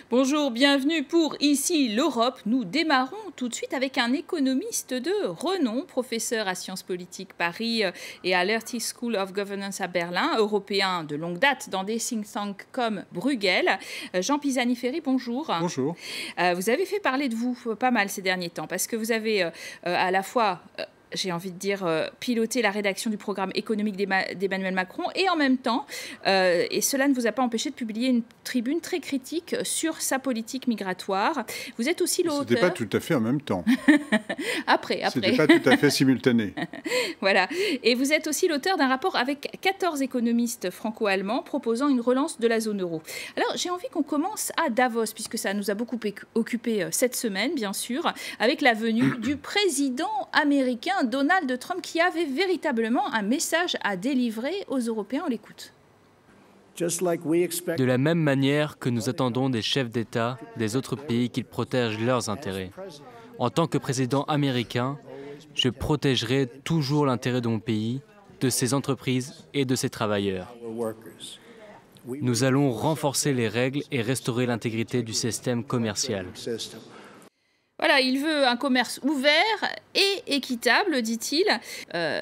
Bonjour, bienvenue pour Ici l'Europe. Nous démarrons tout de suite avec un économiste de renom, professeur à Sciences Politiques Paris et à l'Hertie School of Governance à Berlin, européen de longue date dans des think tanks comme Bruegel. Jean Pisani-Ferry, bonjour. Bonjour. Vous avez fait parler de vous pas mal ces derniers temps parce que vous avez à la fois... j'ai envie de dire, piloter la rédaction du programme économique d'Emmanuel Macron et en même temps, et cela ne vous a pas empêché de publier une tribune très critique sur sa politique migratoire. Vous êtes aussi l'auteur... C'était pas tout à fait en même temps. Après. C'était pas tout à fait simultané. Voilà. Et vous êtes aussi l'auteur d'un rapport avec 14 économistes franco-allemands proposant une relance de la zone euro. Alors, j'ai envie qu'on commence à Davos, puisque ça nous a beaucoup occupé cette semaine, bien sûr, avec la venue du président américain Donald Trump, qui avait véritablement un message à délivrer aux Européens. On l'écoute. De la même manière que nous attendons des chefs d'État des autres pays qu'ils protègent leurs intérêts. En tant que président américain, je protégerai toujours l'intérêt de mon pays, de ses entreprises et de ses travailleurs. Nous allons renforcer les règles et restaurer l'intégrité du système commercial. Voilà, il veut un commerce ouvert et équitable, dit-il.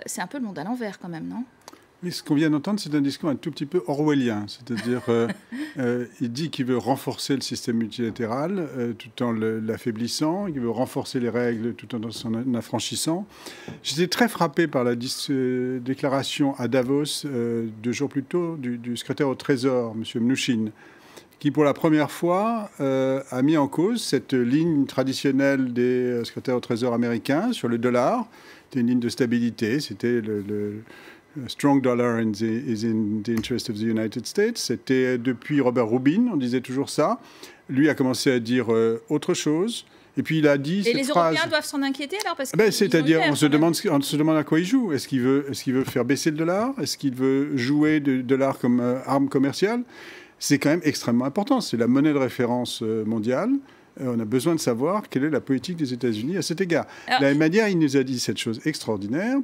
C'est un peu le monde à l'envers quand même, non ? Mais ce qu'on vient d'entendre, c'est un discours un tout petit peu orwellien. C'est-à-dire, il dit qu'il veut renforcer le système multilatéral tout en l'affaiblissant, qu'il veut renforcer les règles tout en s'en affranchissant. J'étais très frappé par la déclaration à Davos 2 jours plus tôt du secrétaire au Trésor, M. Mnuchin, qui pour la première fois a mis en cause cette ligne traditionnelle des secrétaires au Trésor américains sur le dollar. C'était une ligne de stabilité, c'était le strong dollar is in the interest of the United States. C'était depuis Robert Rubin, on disait toujours ça. Lui a commencé à dire autre chose. Et puis il a dit cette phrase... Et les Européens doivent s'en inquiéter alors parce que c'est-à-dire, on se demande à quoi il joue. Est-ce qu'il veut faire baisser le dollar? Est-ce qu'il veut jouer du dollar comme arme commerciale? C'est quand même extrêmement important. C'est la monnaie de référence mondiale. On a besoin de savoir quelle est la politique des États-Unis à cet égard. De la même manière, il nous a dit cette chose extraordinaire.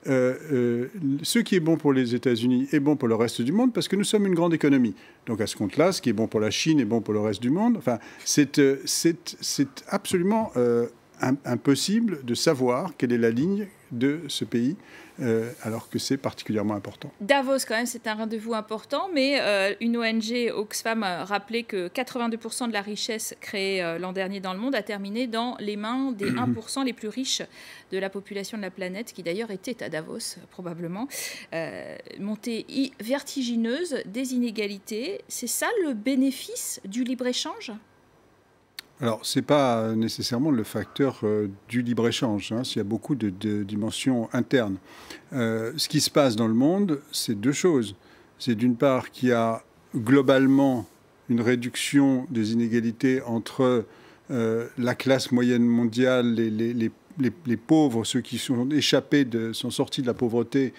Ce qui est bon pour les États-Unis est bon pour le reste du monde parce que nous sommes une grande économie. Donc à ce compte-là, ce qui est bon pour la Chine est bon pour le reste du monde. Enfin, c'est absolument impossible de savoir quelle est la ligne de ce pays, alors que c'est particulièrement important. Davos, quand même, c'est un rendez-vous important, mais une ONG, Oxfam, a rappelé que 82% de la richesse créée l'an dernier dans le monde a terminé dans les mains des 1% les plus riches de la population de la planète, qui d'ailleurs était à Davos, probablement. Montée vertigineuse des inégalités, c'est ça le bénéfice du libre-échange ? Alors, ce n'est pas nécessairement le facteur du libre-échange. Il y a beaucoup de dimensions internes. Ce qui se passe dans le monde, c'est 2 choses. C'est d'une part qu'il y a globalement une réduction des inégalités entre la classe moyenne mondiale, les pauvres, ceux qui sont sont sortis de la pauvreté,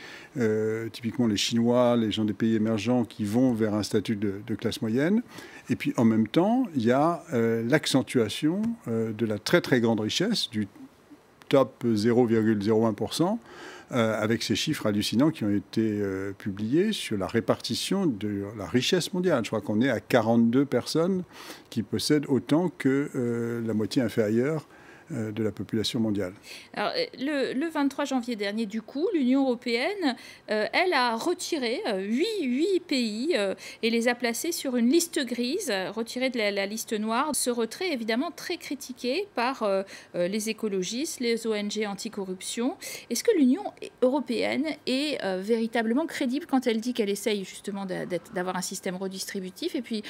typiquement les Chinois, les gens des pays émergents qui vont vers un statut de classe moyenne. Et puis en même temps, il y a l'accentuation de la très très grande richesse, du top 0,01%, avec ces chiffres hallucinants qui ont été publiés sur la répartition de la richesse mondiale. Je crois qu'on est à 42 personnes qui possèdent autant que la moitié inférieure de la population mondiale. Alors, le 23 janvier dernier, du coup, l'Union européenne, elle a retiré 8 pays et les a placés sur une liste grise, retirés de la liste noire. Ce retrait est évidemment très critiqué par les écologistes, les ONG anticorruption. Est-ce que l'Union européenne est véritablement crédible quand elle dit qu'elle essaye justement d'avoir un système redistributif et puis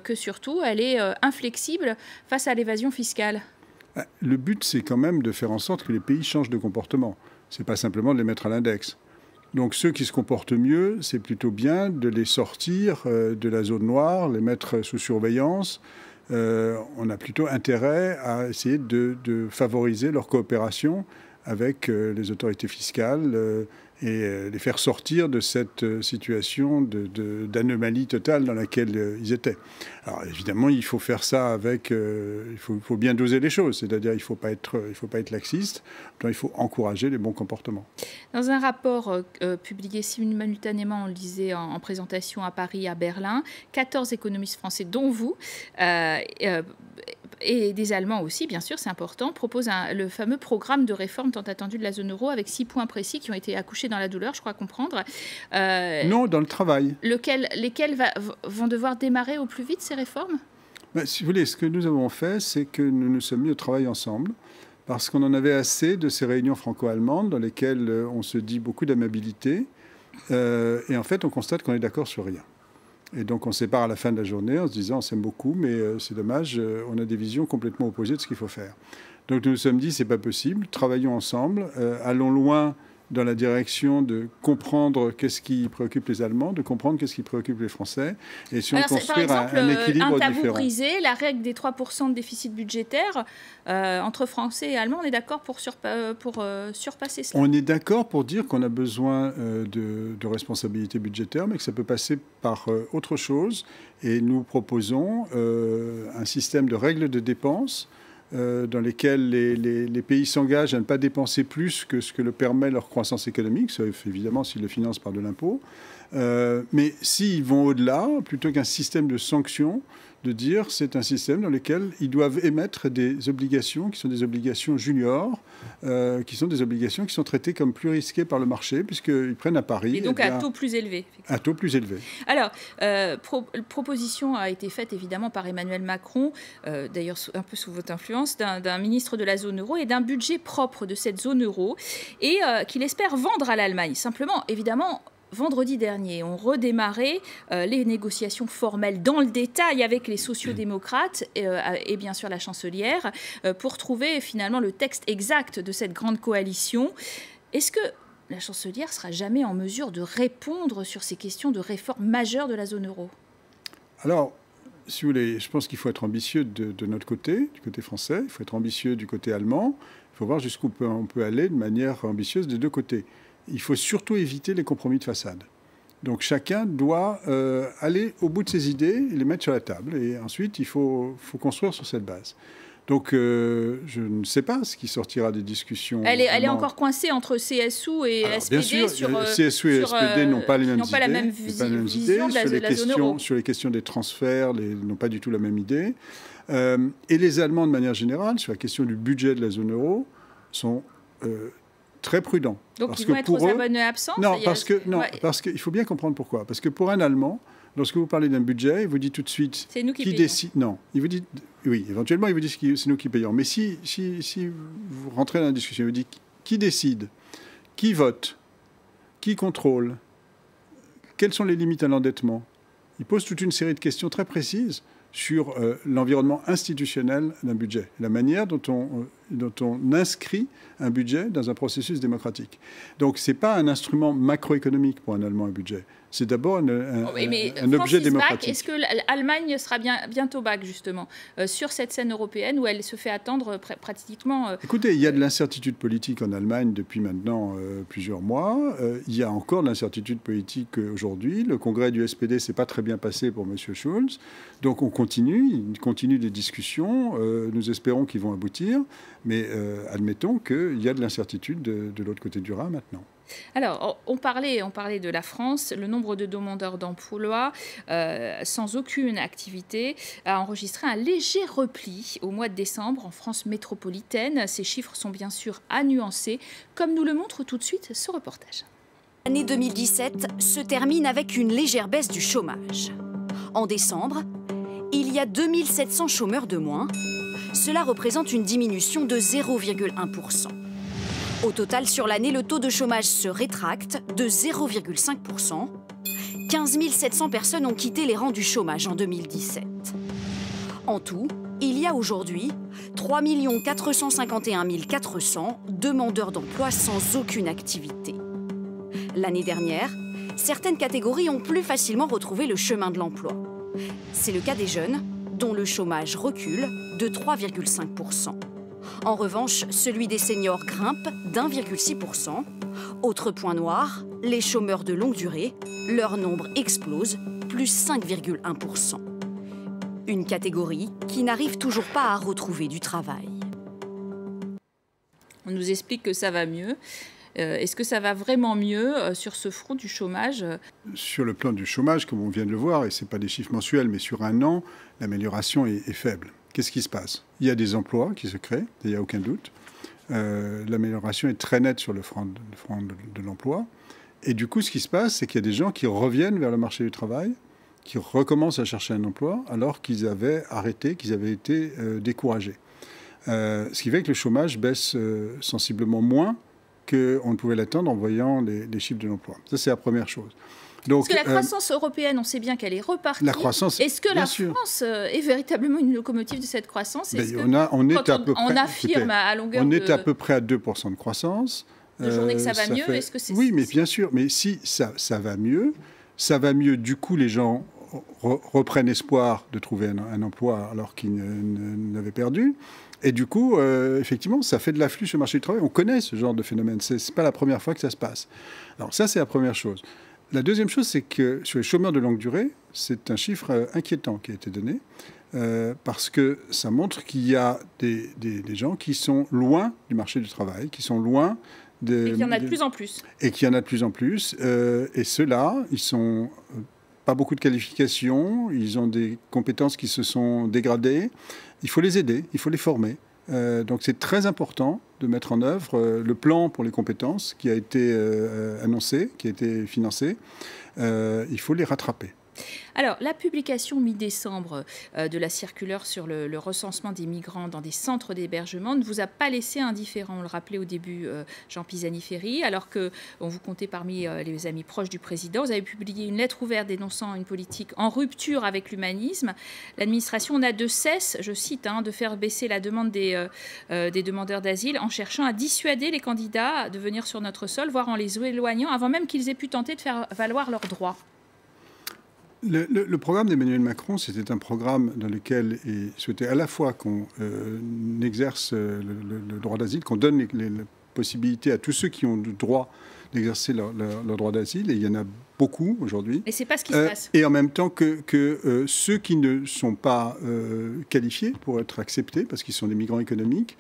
que surtout elle est inflexible face à l'évasion fiscale ? Le but, c'est quand même de faire en sorte que les pays changent de comportement. Ce n'est pas simplement de les mettre à l'index. Donc ceux qui se comportent mieux, c'est plutôt bien de les sortir de la zone noire, les mettre sous surveillance. On a plutôt intérêt à essayer de favoriser leur coopération avec les autorités fiscales les faire sortir de cette situation d'anomalie totale dans laquelle ils étaient. Alors évidemment, il faut faire ça avec... il faut bien doser les choses, c'est-à-dire il ne faut pas être laxiste, il faut encourager les bons comportements. Dans un rapport publié simultanément, on le disait en présentation à Paris, à Berlin, 14 économistes français, dont vous, et des Allemands aussi, bien sûr, c'est important, proposent le fameux programme de réforme tant attendu de la zone euro avec 6 points précis qui ont été accouchés dans la douleur, je crois comprendre. Non, dans le travail. Lesquels vont devoir démarrer au plus vite, ces réformes ? Si vous voulez, ce que nous avons fait, c'est que nous nous sommes mis au travail ensemble, parce qu'on en avait assez de ces réunions franco-allemandes dans lesquelles on se dit beaucoup d'amabilité, et en fait, on constate qu'on est d'accord sur rien. Et donc on se sépare à la fin de la journée en se disant on s'aime beaucoup, mais c'est dommage, on a des visions complètement opposées de ce qu'il faut faire. Donc nous nous sommes dit c'est pas possible, travaillons ensemble, allons loin dans la direction de comprendre qu'est-ce qui préoccupe les Allemands, de comprendre qu'est-ce qui préoccupe les Français, et si on construire un équilibre un tabou différent. Brisé, la règle des 3% de déficit budgétaire, entre Français et Allemands, on est d'accord pour surpasser cela. On est d'accord pour dire qu'on a besoin de responsabilité budgétaire, mais que ça peut passer par autre chose, et nous proposons un système de règles de dépenses dans lesquels les pays s'engagent à ne pas dépenser plus que ce que le permet leur croissance économique, sauf évidemment s'ils le financent par de l'impôt. Mais s'ils vont au-delà, plutôt qu'un système de sanctions, de dire c'est un système dans lequel ils doivent émettre des obligations qui sont des obligations juniors, qui sont des obligations qui sont traitées comme plus risquées par le marché, puisqu'ils prennent à Paris. Et donc à taux plus élevé. À taux plus élevé. Alors, proposition a été faite évidemment par Emmanuel Macron, d'ailleurs un peu sous votre influence, d'un ministre de la zone euro et d'un budget propre de cette zone euro, et qu'il espère vendre à l'Allemagne. Simplement, évidemment, vendredi dernier, on redémarrait les négociations formelles dans le détail avec les sociodémocrates et bien sûr la chancelière pour trouver finalement le texte exact de cette grande coalition. Est-ce que la chancelière sera jamais en mesure de répondre sur ces questions de réforme majeure de la zone euro ? Alors, si vous voulez, je pense qu'il faut être ambitieux de notre côté, du côté français, il faut être ambitieux du côté allemand, il faut voir jusqu'où on peut aller de manière ambitieuse des deux côtés. Il faut surtout éviter les compromis de façade. Donc chacun doit aller au bout de ses idées et les mettre sur la table. Et ensuite, il faut construire sur cette base. Donc je ne sais pas ce qui sortira des discussions. Elle est encore coincée entre CSU et SPD. Bien sûr, CSU et SPD n'ont pas les mêmes idées. N'ont pas la même vision de la zone euro. Sur les questions des transferts, ils n'ont pas du tout la même idée. Et les Allemands, de manière générale, sur la question du budget de la zone euro, sont très prudents. Donc parce ils vont être aux abonnés absents. Non, parce qu'il faut bien comprendre pourquoi. Parce que pour un Allemand, lorsque vous parlez d'un budget, il vous dit tout de suite c'est nous qui décide. Non, il vous dit oui, éventuellement il vous dit c'est nous qui payons. Mais si vous rentrez dans la discussion, il vous dit qui décide, qui vote, qui contrôle, quelles sont les limites à l'endettement. Il pose toute une série de questions très précises sur l'environnement institutionnel d'un budget, la manière dont on inscrit un budget dans un processus démocratique. Donc, ce n'est pas un instrument macroéconomique pour un Allemand, un budget. C'est d'abord un objet démocratique. Est-ce que l'Allemagne sera bientôt back, justement, sur cette scène européenne où elle se fait attendre pratiquement... Écoutez, il y a de l'incertitude politique en Allemagne depuis maintenant plusieurs mois. Il y a encore de l'incertitude politique aujourd'hui. Le congrès du SPD ne s'est pas très bien passé pour M. Schulz. Donc on continue des discussions. Nous espérons qu'ils vont aboutir. Mais admettons qu'il y a de l'incertitude de l'autre côté du Rhin maintenant. Alors, on parlait de la France. Le nombre de demandeurs d'emploi sans aucune activité a enregistré un léger repli au mois de décembre en France métropolitaine. Ces chiffres sont bien sûr à nuancer, comme nous le montre tout de suite ce reportage. L'année 2017 se termine avec une légère baisse du chômage. En décembre, il y a 2700 chômeurs de moins. Cela représente une diminution de 0,1%. Au total, sur l'année, le taux de chômage se rétracte de 0,5%. 15 700 personnes ont quitté les rangs du chômage en 2017. En tout, il y a aujourd'hui 3 451 400 demandeurs d'emploi sans aucune activité. L'année dernière, certaines catégories ont plus facilement retrouvé le chemin de l'emploi. C'est le cas des jeunes, dont le chômage recule de 3,5%. En revanche, celui des seniors grimpe d'1,6%. Autre point noir, les chômeurs de longue durée, leur nombre explose, plus 5,1%. Une catégorie qui n'arrive toujours pas à retrouver du travail. On nous explique que ça va mieux. Est-ce que ça va vraiment mieux sur ce front du chômage? Sur le plan du chômage, comme on vient de le voir, et ce n'est pas des chiffres mensuels, mais sur un an, l'amélioration est faible. Qu'est-ce qui se passe? Il y a des emplois qui se créent, il n'y a aucun doute. L'amélioration est très nette sur le front de l'emploi. Et du coup, ce qui se passe, c'est qu'il y a des gens qui reviennent vers le marché du travail, qui recommencent à chercher un emploi, alors qu'ils avaient arrêté, qu'ils avaient été découragés. Ce qui fait que le chômage baisse sensiblement moins qu'on ne pouvait l'attendre en voyant les chiffres de l'emploi. Ça, c'est la première chose. Donc, parce que la croissance européenne, on sait bien qu'elle est repartie. La croissance, est-ce que la France est véritablement une locomotive de cette croissance? On est à peu près, affirme à longueur on est à peu près à 2% de croissance. De journée que ça va mieux, est-ce que c'est... Oui, mais bien sûr. Mais si ça va mieux, du coup, les gens reprennent espoir de trouver un emploi alors qu'ils l'avaient perdu. Et du coup, effectivement, ça fait de l'afflux sur le marché du travail. On connaît ce genre de phénomène. Ce n'est pas la première fois que ça se passe. Alors ça, c'est la première chose. La deuxième chose, c'est que sur les chômeurs de longue durée, c'est un chiffre inquiétant qui a été donné, parce que ça montre qu'il y a des gens qui sont loin du marché du travail, qui sont loin et qu'il y en a de plus en plus. Et qu'il y en a de plus en plus. Et ceux-là, ils sont pas beaucoup de qualifications, ils ont des compétences qui se sont dégradées. Il faut les aider, il faut les former. Donc c'est très important de mettre en œuvre le plan pour les compétences qui a été annoncé, qui a été financé. Il faut les rattraper. Alors, la publication mi-décembre de la circulaire sur le recensement des migrants dans des centres d'hébergement ne vous a pas laissé indifférent. On le rappelait au début, Jean Pisani-Ferry, alors qu'on vous comptait parmi les amis proches du président. Vous avez publié une lettre ouverte dénonçant une politique en rupture avec l'humanisme. L'administration n'a de cesse, je cite, de faire baisser la demande des demandeurs d'asile en cherchant à dissuader les candidats de venir sur notre sol, voire en les éloignant avant même qu'ils aient pu tenter de faire valoir leurs droits. Le programme d'Emmanuel Macron, c'était un programme dans lequel il souhaitait à la fois qu'on exerce le droit d'asile, qu'on donne les possibilités à tous ceux qui ont le droit d'exercer leur droit d'asile, et il y en a beaucoup aujourd'hui. Et c'est pas ce qui se passe. Et en même temps que ceux qui ne sont pas qualifiés pour être acceptés, parce qu'ils sont des migrants économiques,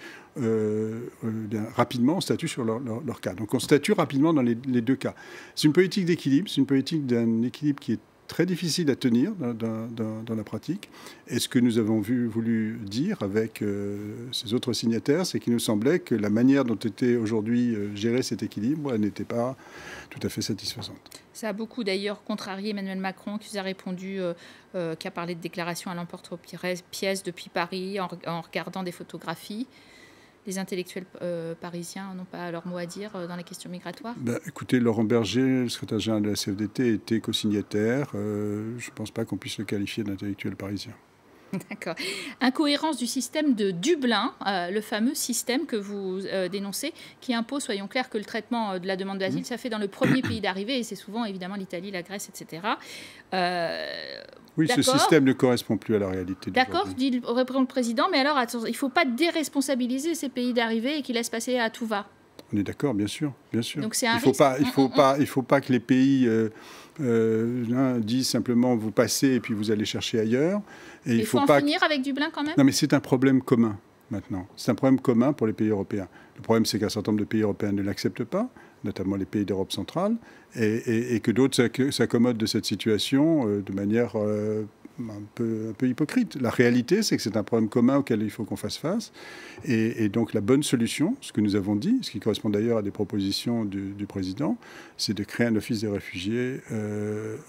rapidement on statue sur leur cas. Donc on statue rapidement dans les deux cas. C'est une politique d'équilibre, c'est une politique d'un équilibre qui est très difficile à tenir dans la pratique. Et ce que nous avons voulu dire avec ces autres signataires, c'est qu'il nous semblait que la manière dont était aujourd'hui géré cet équilibre n'était pas tout à fait satisfaisante. Ça a beaucoup d'ailleurs contrarié Emmanuel Macron, qui vous a répondu, qui a parlé de déclarations à l'emporte-pièce depuis Paris en regardant des photographies. Les intellectuels parisiens n'ont pas leur mot à dire dans les questions migratoires? Écoutez, Laurent Berger, le secrétaire général de la CFDT, était co-signataire. Je ne pense pas qu'on puisse le qualifier d'intellectuel parisien. D'accord. Incohérence du système de Dublin, le fameux système que vous dénoncez, qui impose, soyons clairs, que le traitement de la demande d'asile, ça fait dans le premier pays d'arrivée, et c'est souvent évidemment l'Italie, la Grèce, etc. Oui, ce système ne correspond plus à la réalité. D'accord, dit le président, mais alors il ne faut pas déresponsabiliser ces pays d'arrivée et qu'ils laissent passer à tout va. On est d'accord, bien sûr, bien sûr. Donc c'est un risque. Il faut pas que les pays disent simplement vous passez et puis vous allez chercher ailleurs. Et il faut en finir avec Dublin quand même. Non, mais c'est un problème commun maintenant. C'est un problème commun pour les pays européens. Le problème, c'est qu'un certain nombre de pays européens ne l'acceptent pas, notamment les pays d'Europe centrale, et que d'autres s'accommodent de cette situation de manière un peu hypocrite. La réalité, c'est que c'est un problème commun auquel il faut qu'on fasse face. Et donc la bonne solution, ce que nous avons dit, ce qui correspond d'ailleurs à des propositions du président, c'est de créer un office des réfugiés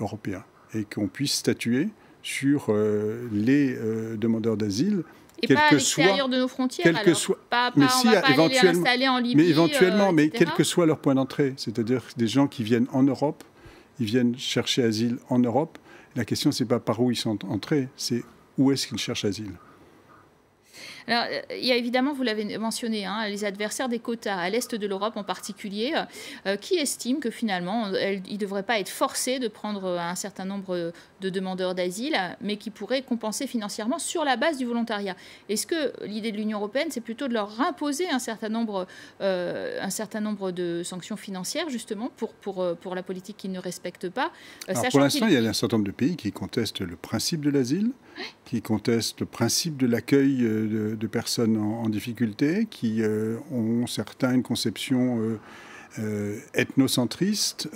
européen et qu'on puisse statuer sur les demandeurs d'asile. Et pas à l'extérieur de nos frontières, alors. On va pas aller les installer en Libye, mais éventuellement, mais quel que soit leur point d'entrée, c'est-à-dire des gens qui viennent en Europe, ils viennent chercher asile en Europe. La question, c'est pas par où ils sont entrés, c'est où est-ce qu'ils cherchent asile. Alors, il y a évidemment, vous l'avez mentionné, hein, les adversaires des quotas, à l'est de l'Europe en particulier, qui estiment que finalement, ils ne devraient pas être forcés de prendre un certain nombre de demandeurs d'asile, mais qui pourraient compenser financièrement sur la base du volontariat. Est-ce que l'idée de l'Union européenne, c'est plutôt de leur imposer un certain nombre de sanctions financières, justement, pour la politique qu'ils ne respectent pas? Alors, pour l'instant, il y a un certain nombre de pays qui contestent le principe de l'asile, qui contestent le principe de l'accueil de personnes en difficulté, qui ont certains une conception ethnocentriste,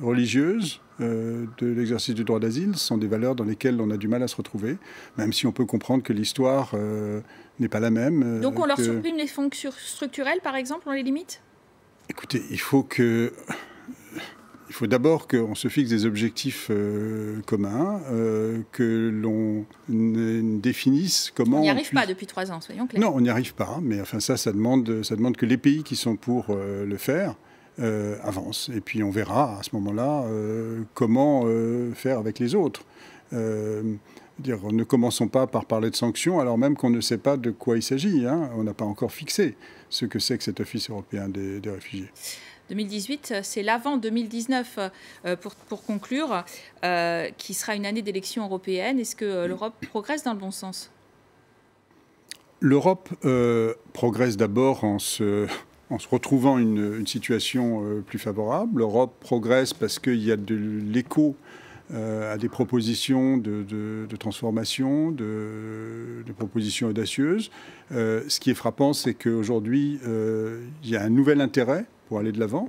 religieuse de l'exercice du droit d'asile. Ce sont des valeurs dans lesquelles on a du mal à se retrouver, même si on peut comprendre que l'histoire n'est pas la même. Donc on leur supprime les fonds structurels, par exemple, on les limite? Écoutez, il faut d'abord qu'on se fixe des objectifs communs, que l'on définisse comment... On n'y arrive pas depuis 3 ans, soyons clairs. Non, on n'y arrive pas, mais enfin ça demande que les pays qui sont pour le faire avancent. Et puis on verra à ce moment-là comment faire avec les autres. Ne commençons pas par parler de sanctions alors même qu'on ne sait pas de quoi il s'agit. Hein. On n'a pas encore fixé ce que c'est que cet Office européen des réfugiés. 2018, c'est l'avant 2019, pour conclure, qui sera une année d'élections européennes. Est-ce que l'Europe progresse dans le bon sens? L'Europe progresse d'abord en se retrouvant une situation plus favorable. L'Europe progresse parce qu'il y a de l'écho à des propositions de transformation, de propositions audacieuses. Ce qui est frappant, c'est qu'aujourd'hui, il y a un nouvel intérêt pour aller de l'avant.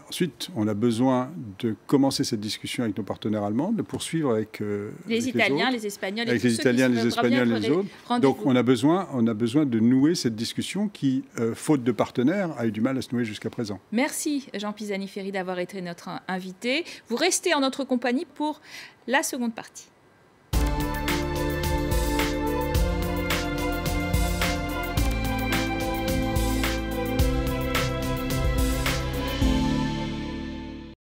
Ensuite, on a besoin de commencer cette discussion avec nos partenaires allemands, de poursuivre avec les Italiens, les Espagnols, avec les Italiens, les Espagnols et les autres. Donc, on a besoin de nouer cette discussion qui, faute de partenaires, a eu du mal à se nouer jusqu'à présent. Merci Jean Pisani-Ferry d'avoir été notre invité. Vous restez en notre compagnie pour la seconde partie.